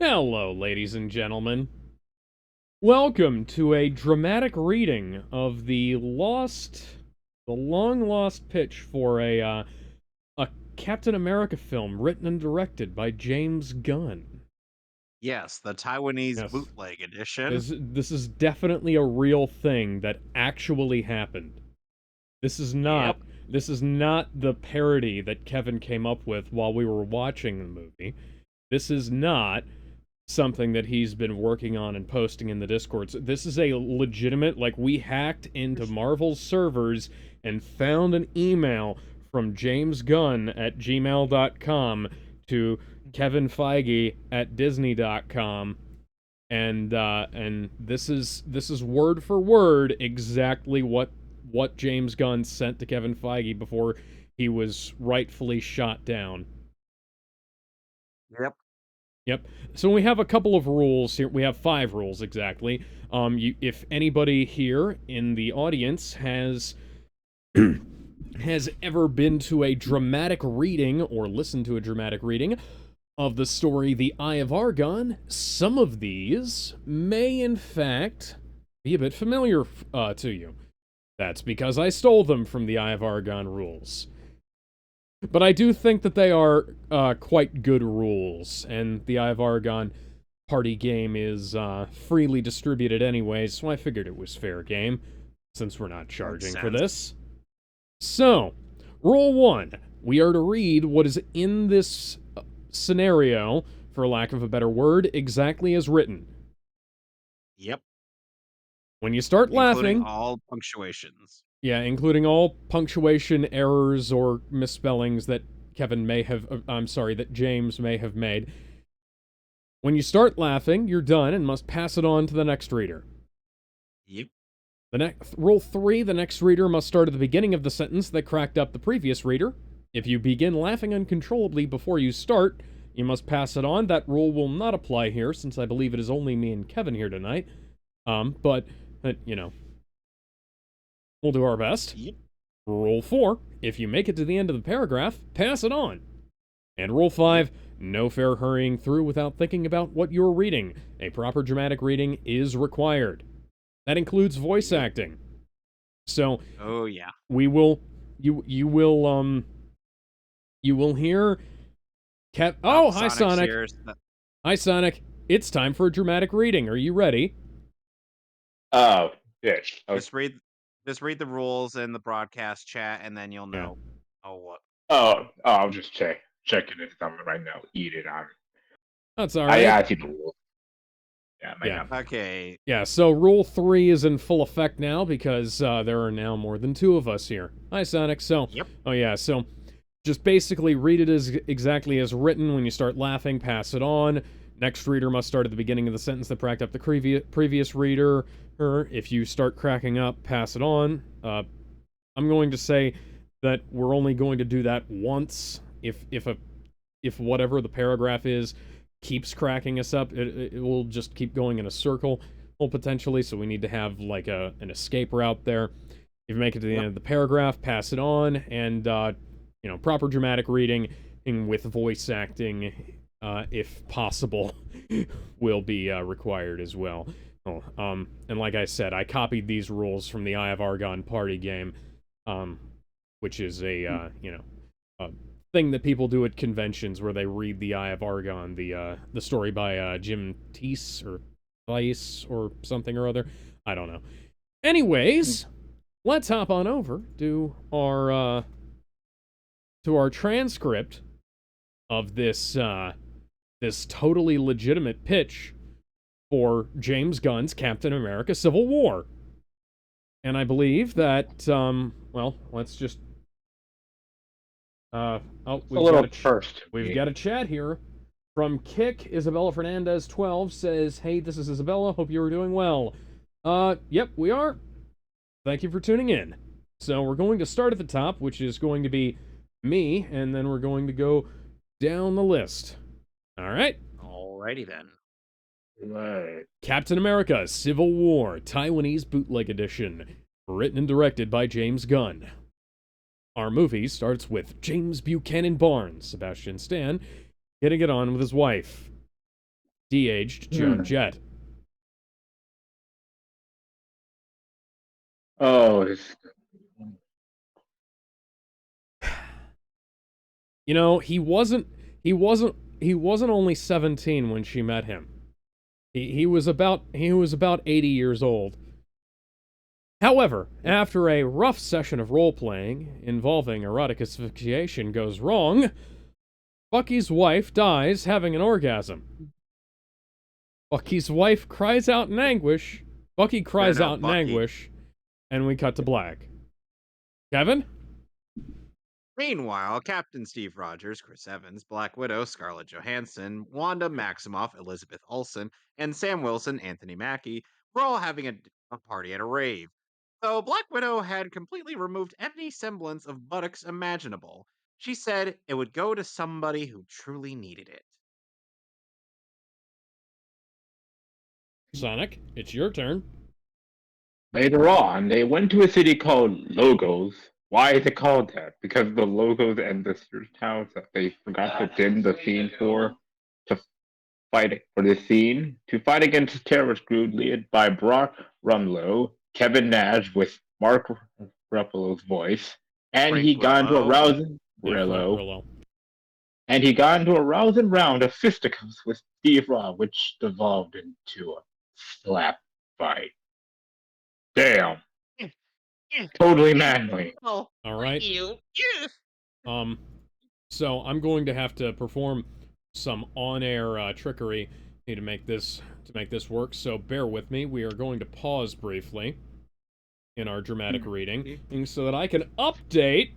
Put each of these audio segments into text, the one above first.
Hello, ladies and gentlemen. Welcome to a dramatic reading of the long lost pitch for a Captain America film written and directed by James Gunn. Yes, the Taiwanese Yes, bootleg edition. this is definitely a real thing that actually happened. This is not Yep. this is not the parody that Kevin came up with while we were watching the movie. This is not something that he's been working on and posting in the discords. This is a legitimate, like, we hacked into Marvel's servers and found an email from James Gunn at gmail.com to Kevin Feige at disney.com, and this is word for word exactly what James Gunn sent to Kevin Feige before he was rightfully shot down. Yep. Yep. So we have a couple of rules here. We have 5 rules exactly. If anybody here in the audience has ever been to a dramatic reading or listened to a dramatic reading of the story The Eye of Argon, some of these may in fact be a bit familiar to you. That's because I stole them from the Eye of Argon rules. But I do think that they are quite good rules, and the Eye of Argon party game is freely distributed anyways, so I figured it was fair game, since we're not Makes charging for sense. this. So, rule 1. We are to read what is in this scenario, for lack of a better word, exactly as written. Yep. When you start Including laughing, all punctuations. yeah, including all punctuation errors or misspellings that that James may have made. When you start laughing, you're done and must pass it on to the next reader. Yep. Rule 3, the next reader must start at the beginning of the sentence that cracked up the previous reader. If you begin laughing uncontrollably before you start, you must pass it on. That rule will not apply here, since I believe it is only me and Kevin here tonight. But we'll do our best. Yep. Rule 4, if you make it to the end of the paragraph, pass it on. And Rule Yep. 5, no fair hurrying through without thinking about what you're reading. A proper dramatic reading is required. That includes voice Yep. acting. So, Oh yeah. we will you will hear Oh, Hi Sonic's Sonic. here. Hi Sonic. It's time for a dramatic reading. Are you ready? Oh, shit. Just read the rules in the broadcast chat and then you'll Yeah. know. Oh what? I'll just checking it coming right now. Eat it on. That's all I right. I see the rules. Yeah, my Yeah. God. Okay. Yeah, so Rule 3 is in full effect now because there are now more than 2 of us here. Hi Sonic. So, Yep. oh yeah, so just basically read it as exactly as written. When you start laughing, pass it on. Next reader must start at the beginning of the sentence that cracked up the previous reader. Or if you start cracking up, pass it on. I'm going to say that we're only going to do that once. If whatever the paragraph is keeps cracking us up, it will just keep going in a circle, well, potentially. So we need to have like an escape route there. If you make it to the end Yep. of the paragraph, pass it on, and proper dramatic reading with voice acting, if possible, will be required as well. Oh, and like I said, I copied these rules from the Eye of Argon party game, which is a thing that people do at conventions where they read the Eye of Argon, the story by Jim Teese or Weiss or something or other. I don't know. Anyways, let's hop on over to our transcript of this totally legitimate pitch for James Gunn's Captain America Civil War. And I believe that let's just A we've little got first. we've got a chat here from Kick. Isabella Fernandez 12 says, "Hey, this is Isabella. Hope you are doing well." Yep, we are. Thank you for tuning in. So we're going to start at the top, which is going to be me, and then we're going to go down the list. All right. Alrighty then. Right. Captain America Civil War, Taiwanese Bootleg Edition. Written and directed by James Gunn. Our movie starts with James Buchanan Barnes, Sebastian Stan, getting it on with his wife. de-aged Joan Jett. Oh, You know, he wasn't only 17 when she met him. He was about 80 years old. However, after a rough session of role-playing involving erotic asphyxiation goes wrong, Bucky's wife dies having an orgasm. Bucky's wife cries out in anguish. Bucky cries no, out in Bucky. anguish, and we cut to black. Kevin? Meanwhile, Captain Steve Rogers, Chris Evans, Black Widow, Scarlett Johansson, Wanda Maximoff, Elizabeth Olsen, and Sam Wilson, Anthony Mackie, were all having a party at a rave. Though Black Widow had completely removed any semblance of buttocks imaginable, she said it would go to somebody who truly needed it. Sonic, it's your turn. later on, they went to a city called Logos. Why is it called that? Because the logos and the search towns that they forgot to dim the scene to fight for the scene to fight against a terrorist group led by Brock Rumlow, Kevin Nash with Mark Ruffalo's voice, and Frank he got into a Grillo. rousing Yeah, Frank Grillo, Grillo. and he got into a rousing round of fisticuffs with Steve Raw, which devolved into a slap fight. Damn, totally manly. Oh, All right. you. So I'm going to have to perform some on-air trickery to make this work. So bear with me. We are going to pause briefly in our dramatic reading so that I can update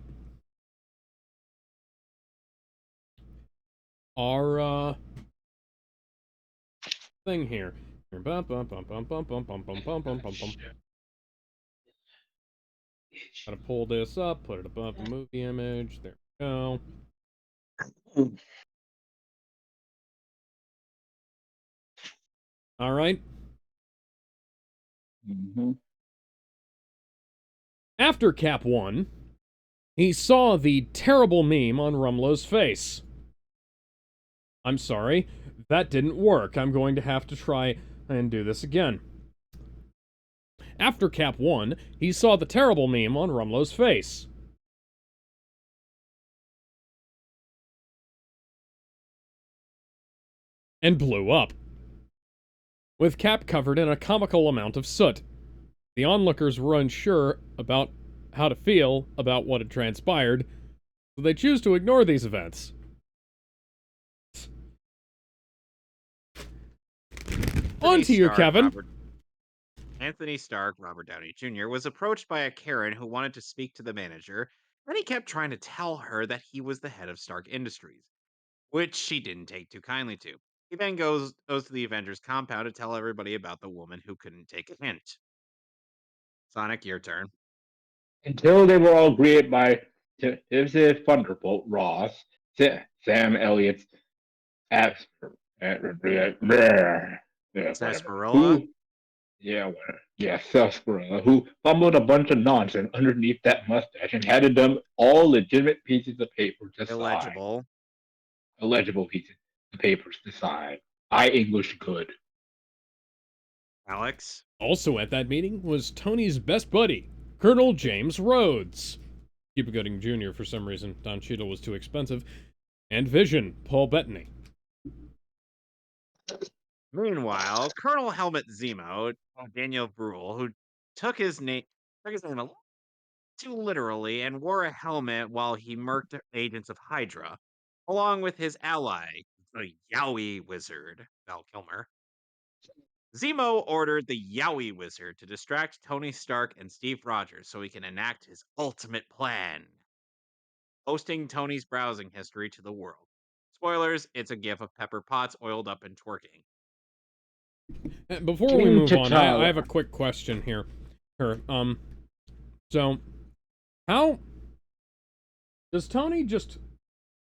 our thing here. Gotta pull this up, put it above the movie image. There we go. All right. Mm-hmm. After Cap 1, he saw the terrible meme on Rumlow's face. I'm sorry, that didn't work. I'm going to have to try and do this again. After Cap 1, he saw the terrible meme on Rumlow's face. And blew up. With Cap covered in a comical amount of soot. The onlookers were unsure about how to feel about what had transpired, so they choose to ignore these events. On to you, Kevin. Anthony Stark, Robert Downey Jr., was approached by a Karen who wanted to speak to the manager, and he kept trying to tell her that he was the head of Stark Industries, which she didn't take too kindly to. He then goes to the Avengers compound to tell everybody about the woman who couldn't take a hint. Sonic, your turn. Until they were all greeted by Thunderbolt Ross, Sam Elliott's Sarsaparilla? Sarsaparilla, who fumbled a bunch of nonsense underneath that mustache and handed them all legitimate pieces of paper to sign. Illegible. Illegible pieces of papers to sign. I English good. Alex? Also at that meeting was Tony's best buddy, Colonel James Rhodes. Cuba Gooding Jr. for some reason. Don Cheadle was too expensive. And Vision, Paul Bettany. Meanwhile, Colonel Helmut Zemo, Daniel Bruhl, who took his name a little too literally and wore a helmet while he murked agents of Hydra, along with his ally, the Yowie Wizard, Val Kilmer. Zemo ordered the Yowie Wizard to distract Tony Stark and Steve Rogers so he can enact his ultimate plan, posting Tony's browsing history to the world. Spoilers, it's a gif of Pepper Potts oiled up and twerking. Before we move on, I have a quick question here. So, how does Tony just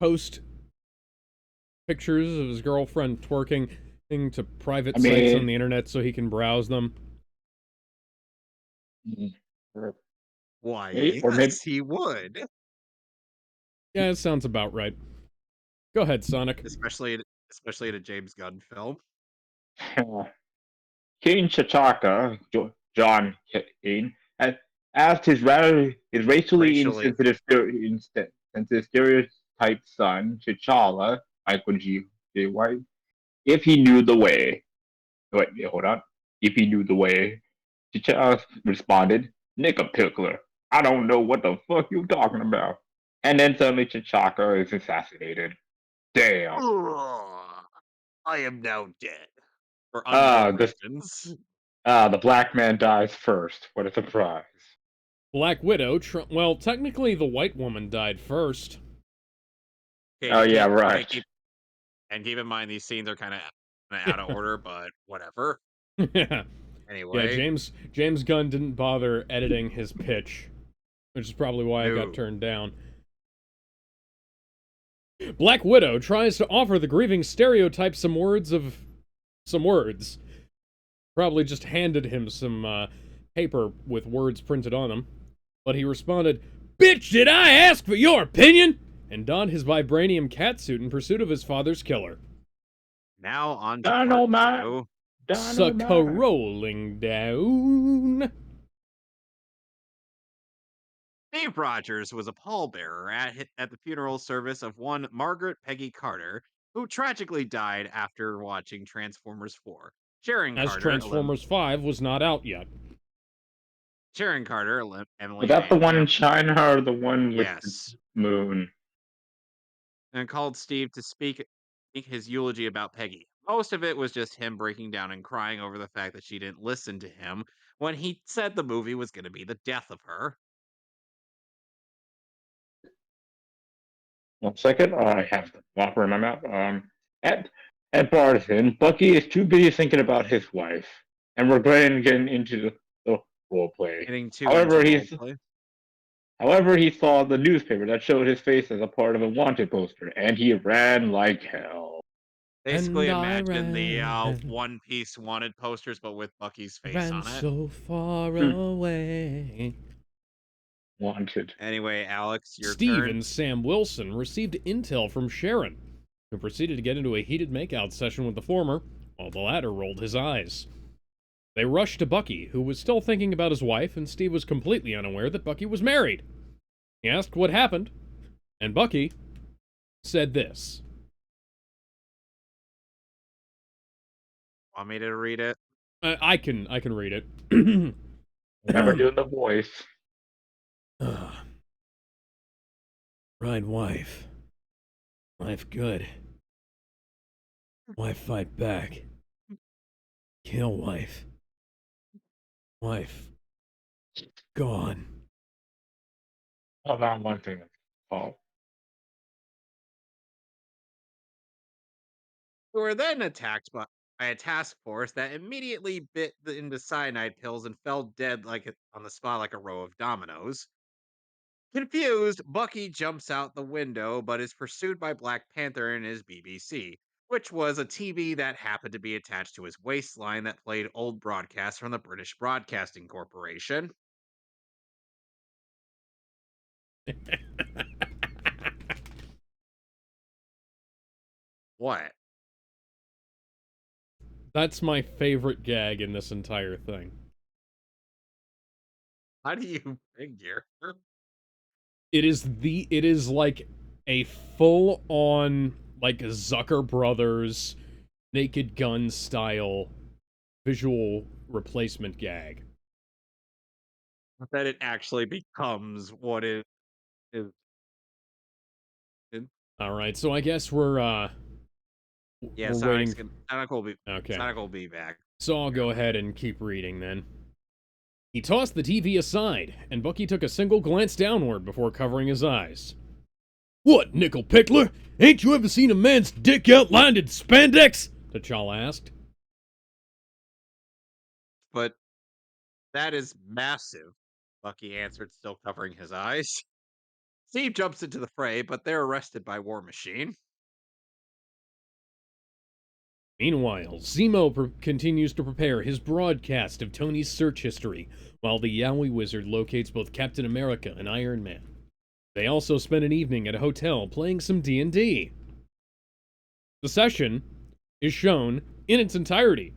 post pictures of his girlfriend twerking to private sites on the internet so he can browse them? Why, yes, he would. Yeah, it sounds about right. Go ahead, Sonic. Especially at a James Gunn film. King Chachaka, John Kane, had asked his racially Racially. insensitive stereotyped son, T'Challa, Michael J. White, if he knew the way. Wait, hold on. If he knew the way, T'Challa responded, "Nigga Pickler, I don't know what the fuck you talking about." And then suddenly T'Chaka is assassinated. Damn. Ugh, I am now dead. For Ah, untold the reasons. the black man dies first. What a surprise. Black Widow, well, technically the white woman died first. Okay, Oh yeah, okay, right. keep in mind these scenes are kind of out of order, but whatever. Yeah, Anyway, James Gunn didn't bother editing his pitch, which is probably why it got no. turned down. Black Widow tries to offer the grieving stereotype some words. Probably just handed him some paper with words printed on them. But he responded, "Bitch, did I ask for your opinion?" and donned his vibranium catsuit in pursuit of his father's killer. Now on to part Dynamite, 2. Sucker dynamite. rolling down. Dave Rogers was a pallbearer at the funeral service of one Margaret Peggy Carter, who tragically died after watching Transformers 4. Sharon As Carter, Transformers 5 was not out yet. Was Emily that the Van one in Camp, China or the one with the yes, moon? and called Steve to speak his eulogy about Peggy. Most of it was just him breaking down and crying over the fact that she didn't listen to him when he said the movie was going to be the death of her. 1 second, I have the whopper in my mouth. At at Barton, Bucky is too busy thinking about his wife, and we're getting into the role play. Getting too into However, role he's play. however he saw the newspaper that showed his face as a part of a wanted poster, and he ran like hell. Basically, And I imagine the ran, One Piece wanted posters, but with Bucky's face ran on it. so far Hmm, away. wanted. Anyway, Alex, your Steve turn. and Sam Wilson received intel from Sharon, who proceeded to get into a heated makeout session with the former, while the latter rolled his eyes. They rushed to Bucky, who was still thinking about his wife, and Steve was completely unaware that Bucky was married. He asked what happened, and Bucky said this. Want me to read it? I can read it. Never doing the voice. Right, wife. Life good. Wife fight back. Kill wife. Wife gone. Hold on one thing. Oh, We were then attacked by a task force that immediately bit into cyanide pills and fell dead on the spot like a row of dominoes. Confused, Bucky jumps out the window but is pursued by Black Panther and his BBC, which was a TV that happened to be attached to his waistline that played old broadcasts from the British Broadcasting Corporation. What? That's my favorite gag in this entire thing. How do you figure? It is like a full on like Zucker Brothers Naked Gun style visual replacement gag. That it actually becomes what it is. All right, so I guess we're Yeah, we're waiting. Okay, Sonic will be back. so I'll go ahead and keep reading then. He tossed the TV aside, and Bucky took a single glance downward before covering his eyes. "What, Nickel Pickler? Ain't you ever seen a man's dick outlined in spandex?" T'Challa asked. But that is massive, Bucky answered, still covering his eyes. Steve jumps into the fray, but they're arrested by War Machine. Meanwhile, Zemo continues to prepare his broadcast of Tony's search history, while the Yowie Wizard locates both Captain America and Iron Man. They also spend an evening at a hotel playing some D&D. The session is shown in its entirety,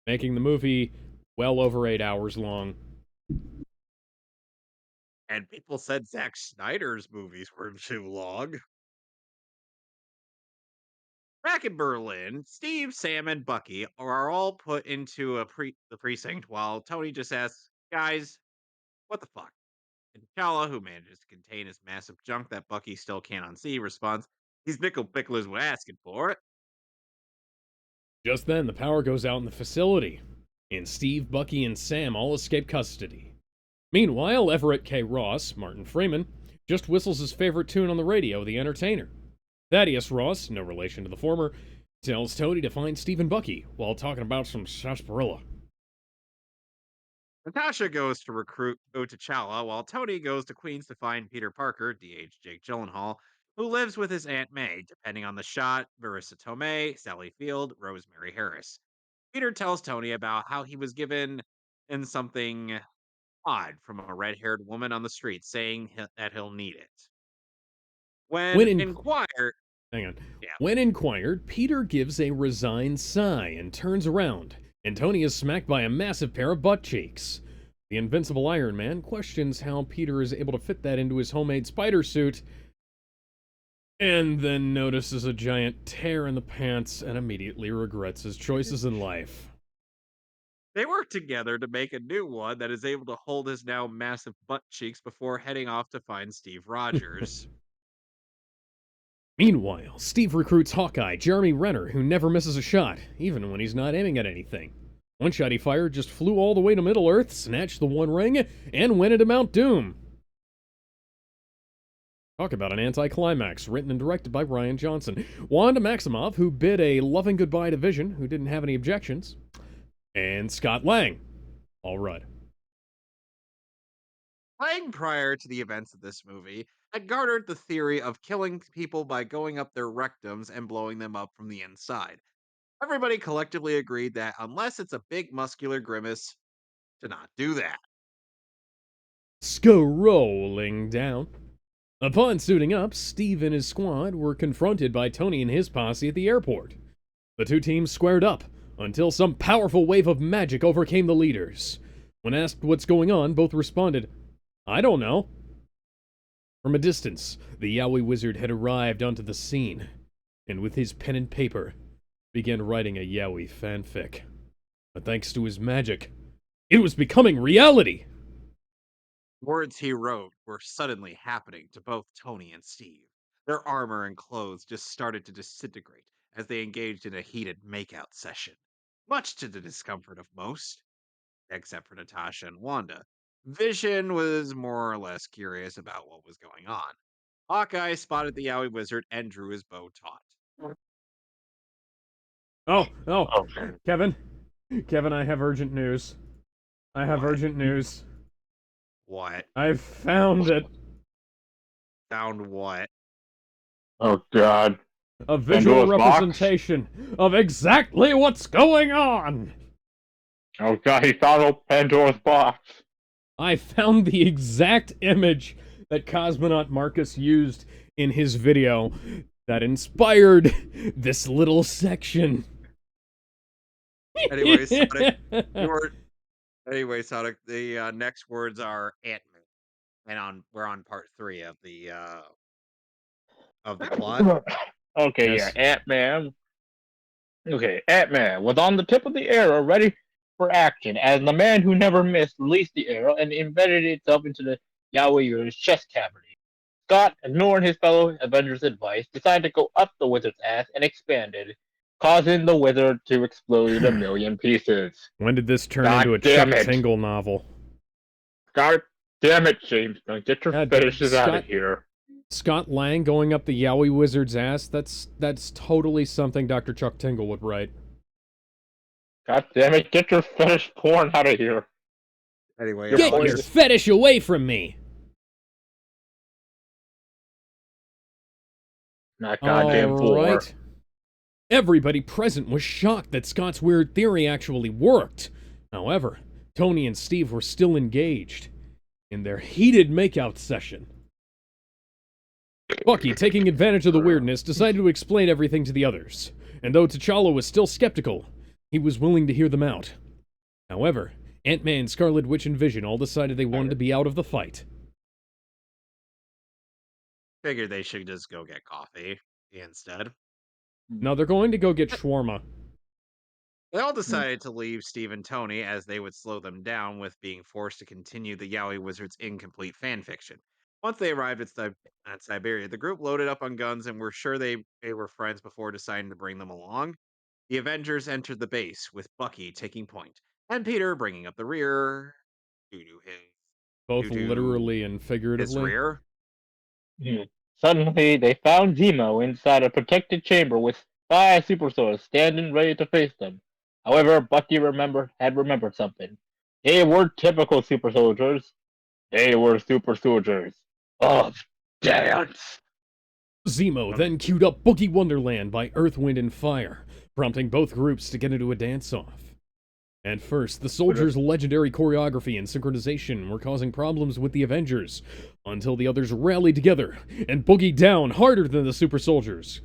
making the movie well over 8 hours long. And people said Zack Snyder's movies were too long. Back in Berlin, Steve, Sam, and Bucky are all put into the precinct while Tony just asks, guys, what the fuck? And T'Challa, who manages to contain his massive junk that Bucky still can't unsee, responds, these nickel picklers were asking for it. Just then, the power goes out in the facility, and Steve, Bucky, and Sam all escape custody. Meanwhile, Everett K. Ross, Martin Freeman, just whistles his favorite tune on the radio, The Entertainer. Thaddeus Ross, no relation to the former, tells Tony to find Steve and Bucky while talking about some sarsaparilla. Natasha goes to recruit T'Challa, while Tony goes to Queens to find Peter Parker, DH Jake Gyllenhaal, who lives with his Aunt May, depending on the shot, Marissa Tomei, Sally Field, Rosemary Harris. Peter tells Tony about how he was given in something odd from a red-haired woman on the street, saying that he'll need it. When inquired, Hang on. yeah, When inquired, Peter gives a resigned sigh and turns around, and Tony is smacked by a massive pair of butt cheeks. The invincible Iron Man questions how Peter is able to fit that into his homemade spider suit, and then notices a giant tear in the pants and immediately regrets his choices in life. they work together to make a new one that is able to hold his now massive butt cheeks before heading off to find Steve Rogers. Meanwhile, Steve recruits Hawkeye, Jeremy Renner, who never misses a shot, even when he's not aiming at anything. One shot he fired just flew all the way to Middle-earth, snatched the One Ring, and went into Mount Doom. Talk about an anticlimax, written and directed by Rian Johnson. Wanda Maximoff, who bid a loving goodbye to Vision, who didn't have any objections. And Scott Lang. All right. Lang, prior to the events of this movie, had garnered the theory of killing people by going up their rectums and blowing them up from the inside. Everybody collectively agreed that unless it's a big muscular grimace, to not do that. Scrolling down. Upon suiting up, Steve and his squad were confronted by Tony and his posse at the airport. The two teams squared up until some powerful wave of magic overcame the leaders. When asked what's going on, both responded, I don't know. From a distance, the Yowie wizard had arrived onto the scene, and with his pen and paper, began writing a Yowie fanfic. But thanks to his magic, it was becoming reality! Words he wrote were suddenly happening to both Tony and Steve. Their armor and clothes just started to disintegrate as they engaged in a heated makeout session, much to the discomfort of most, except for Natasha and Wanda. Vision was more or less curious about what was going on. Hawkeye spotted the Yowie wizard and drew his bow taut. Oh, Okay. Kevin, I have urgent news. Urgent news. What? I've found it. Found what? Oh God. A visual Pandora's box? representation of exactly what's going on! Oh God, he found Pandora's box. I found the exact image that Cosmonaut Marcus used in his video that inspired this little section. Anyway, Sonic, Sonic, the next words are Ant-Man, and we're on part 3 of the plot. Okay, Yes. yeah, Ant-Man. Okay, Ant-Man was on the tip of the arrow, ready for action, as the man who never missed released the arrow and embedded itself into the Yowie chest cavity. Scott, ignoring his fellow Avengers' advice, decided to go up the wizard's ass and expanded, causing the wizard to explode in a million pieces. When did this turn God into a damn Chuck it. Tingle novel? God damn it, James. Now get your God, fetishes out of Scott- here. Scott Lang going up the Yowie wizard's ass? That's totally something Dr. Chuck Tingle would write. God damn it, get your fetish porn out of here. Anyway, Your Get point your is- fetish away from me! Not goddamn four. Alright. Everybody present was shocked that Scott's weird theory actually worked. However, Tony and Steve were still engaged in their heated makeout session. Bucky, taking advantage of the weirdness, decided to explain everything to the others. And though T'Challa was still skeptical, he was willing to hear them out. However, Ant-Man, Scarlet Witch, and Vision all decided they wanted to be out of the fight. Figured they should just go get coffee instead. Now they're going to go get shawarma. They all decided to leave Steve and Tony as they would slow them down with being forced to continue the Yowie Wizard's incomplete fanfiction. Once they arrived at Siberia, the group loaded up on guns and were sure they were friends before deciding to bring them along. The Avengers entered the base, with Bucky taking point, and Peter bringing up the rear. Doo doo his. Both Doo-doo literally and his figuratively. rear. Suddenly, they found Zemo inside a protected chamber with 5 super soldiers standing ready to face them. However, Bucky had remembered something. They weren't typical super soldiers. They were super soldiers of dance. Zemo then queued up Boogie Wonderland by Earth, Wind, and Fire, prompting both groups to get into a dance-off. At first, the soldiers' legendary choreography and synchronization were causing problems with the Avengers, until the others rallied together and boogied down harder than the super soldiers,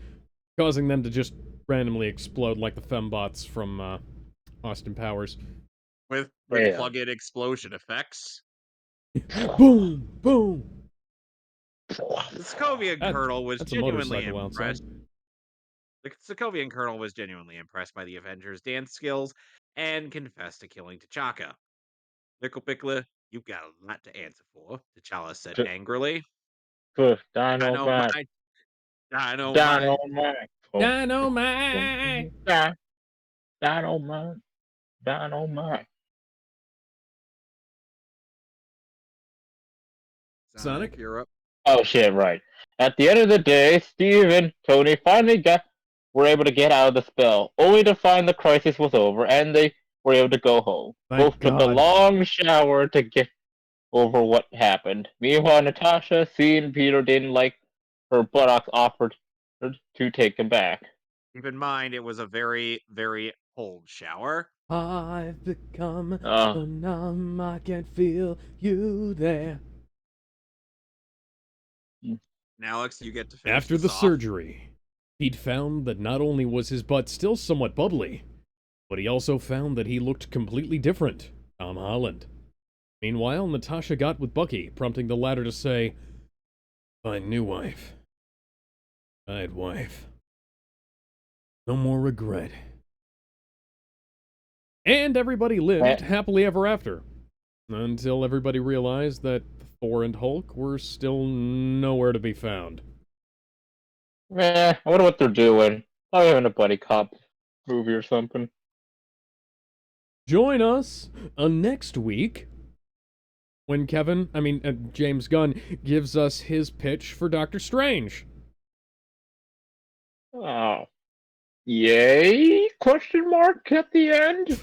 causing them to just randomly explode like the fembots from Austin Powers. With plug-in explosion effects. Boom! Boom! The Sokovian Colonel was That's a genuinely motorcycle impressed. outside. The Sokovian Colonel was genuinely impressed by the Avengers' dance skills and confessed to killing T'Chaka. Nickel Pickler, you've got a lot to answer for, T'Challa said angrily. Dynamite. Dynamite. Dynamite! Dynamite. Sonic? You're up. Oh shit, right. At the end of the day, Steve and Tony finally were able to get out of the spell, only to find the crisis was over and they were able to go home. Thank Both took a God. long shower to get over what happened. Meanwhile, Natasha, seeing Peter didn't like her buttocks, offered to take him back. Keep in mind, it was a very, very cold shower. I've become so numb, I can feel you there. Now, Alex, you get to finish After this the off. surgery, he'd found that not only was his butt still somewhat bubbly, but he also found that he looked completely different. Tom Holland. Meanwhile, Natasha got with Bucky, prompting the latter to say, "Find new wife. I'd wife. No more regret." And everybody lived happily ever after, until everybody realized that Thor and Hulk were still nowhere to be found. I wonder what they're doing. Probably having a buddy cop movie or something. Join us next week when James Gunn gives us his pitch for Doctor Strange. Oh. Yay? Question mark at the end?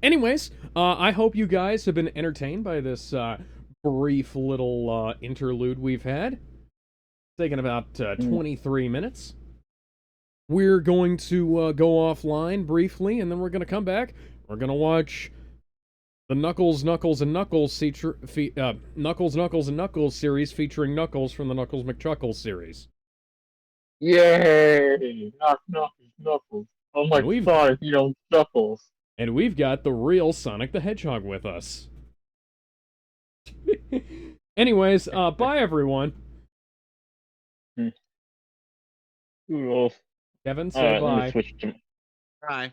Anyways, I hope you guys have been entertained by this brief little interlude we've had. Taking about 23 minutes. We're going to go offline briefly, and then we're going to come back. We're going to watch the Knuckles, Knuckles, and Knuckles Knuckles, Knuckles, and Knuckles series featuring Knuckles from the Knuckles McChuckles series. Yay! Knuckles. Oh my god, you know, Knuckles. And we've got the real Sonic the Hedgehog with us. Anyways, bye everyone. Kevin, say bye. Let me switch to... Bye.